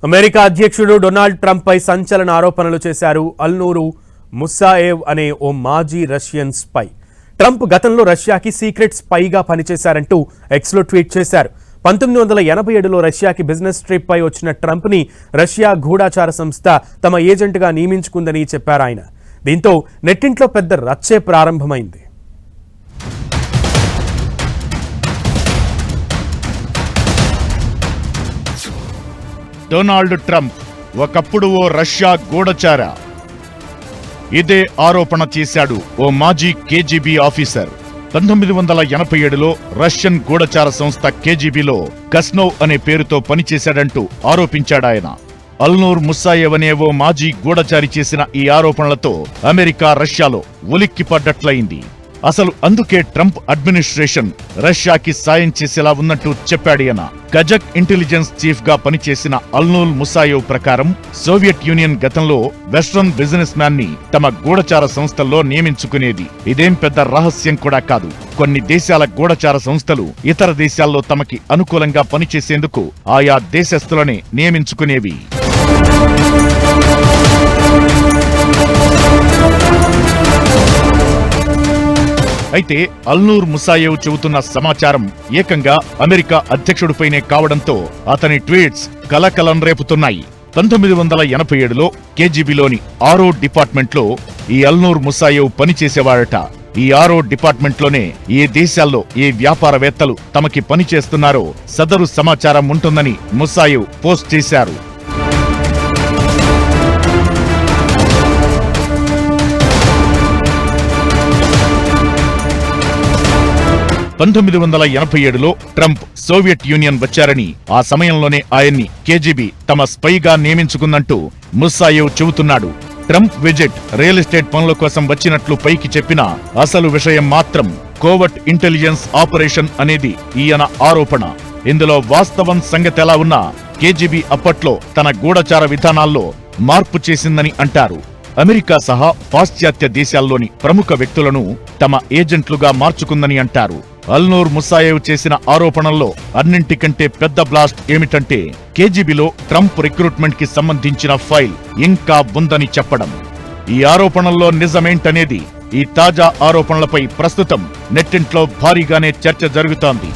America అధ్యక్షుడు Donald Trump పై సంచలన ఆరోపణలు చేశారు అల్నూరు ముసాయేవ్ అనే ఓ మాజీ రష్యన్ స్పై. ట్రంప్ గతంలో రష్యాకి సీక్రెట్ స్పైగా పనిచేశారంటూ ఎక్స్లో ట్వీట్ చేశారు. 1987లో రష్యాకి బిజినెస్ ట్రిప్ పై వచ్చిన ట్రంప్ ని రష్యా గూఢాచార సంస్థ తమ ఏజెంట్గా నియమించుకుందని చెప్పారు ఆయన. దీంతో నెట్టింట్లో పెద్ద రచ్చే ప్రారంభమైంది. డొనాల్డ్ ట్రంప్ ఒకప్పుడు ఓ రష్యా గూఢచార. ఇదే ఆరోపణ చేశాడు ఓ మాజీ కేజీబీ ఆఫీసర్. 1987లో రష్యన్ గూఢచార సంస్థ కేజీబీలో కస్నోవ్ అనే పేరుతో పనిచేశాడంటూ ఆరోపించాడాయన. అల్నూర్ ముసాయేవ్ అనే ఓ మాజీ గూఢచారి చేసిన ఈ ఆరోపణలతో అమెరికా రష్యాలో ఉలిక్కిపడ్డట్లయింది. అసలు అందుకే ట్రంప్ అడ్మినిస్ట్రేషన్ రష్యాకి సాయం చేసేలా ఉన్నట్టు చెప్పాడియన. కజక్ ఇంటెలిజెన్స్ చీఫ్ గా పనిచేసిన అల్నూర్ ముసాయేవ్ ప్రకారం సోవియట్ యూనియన్ గతంలో వెస్ట్రన్ బిజినెస్ మ్యాన్ ని తమ గూఢచార సంస్థల్లో నియమించుకునేది. ఇదేం పెద్ద రహస్యం కూడా కాదు. కొన్ని దేశాల గూఢచార సంస్థలు ఇతర దేశాల్లో తమకి అనుకూలంగా పనిచేసేందుకు ఆయా దేశస్థులనే నియమించుకునేవి. అయితే అల్నూర్ ముసాయేవ్ చెబుతున్న సమాచారం ఏకంగా అమెరికా అధ్యక్షుడిపైనే కావడంతో అతని ట్వీట్స్ కలకలం రేపుతున్నాయి. 1987లో కేజీబీలోని 6వ డిపార్ట్మెంట్లో ఈ అల్నూర్ ముసాయేవ్ పనిచేసేవాడట. ఈ 6వ డిపార్ట్మెంట్లోనే ఏ దేశాల్లో ఏ వ్యాపారవేత్తలు తమకి పనిచేస్తున్నారో సదరు సమాచారం ఉంటుందని ముసాయేవ్ పోస్ట్ చేశారు. లో ట్రంప్ సోవియట్ యూనియన్ వచ్చారని, ఆ సమయంలోనే ఆయన్ని కేజీబీ తమ స్పైగా నియమించుకుందంటూ ముసాయేవ్ చెబుతున్నాడు. ట్రంప్ విజిట్ రియల్ ఎస్టేట్ పనుల కోసం వచ్చినట్లు పైకి చెప్పిన అసలు విషయం మాత్రం కోవర్ట్ ఇంటెలిజెన్స్ ఆపరేషన్ అనేది ఈయన ఆరోపణ. ఇందులో వాస్తవం సంగతెలా ఉన్నా కేజీబీ అప్పట్లో తన గూఢచార విధానాల్లో మార్పు చేసిందని అంటారు. అమెరికా సహా పాశ్చాత్య దేశాల్లోని ప్రముఖ వ్యక్తులను తమ ఏజెంట్లుగా మార్చుకుందని అంటారు. అల్నూర్ ముసాయేవ్ చేసిన ఆరోపణల్లో అన్నింటికంటే పెద్ద బ్లాస్ట్ ఏమిటంటే కేజీబీలో ట్రంప్ రిక్రూట్మెంట్ కి సంబంధించిన ఫైల్ ఇంకా ఉందని చెప్పడం. ఈ ఆరోపణల్లో నిజమేంటనేది ఈ తాజా ఆరోపణలపై ప్రస్తుతం నెట్టింట్లో భారీగానే చర్చ జరుగుతోంది.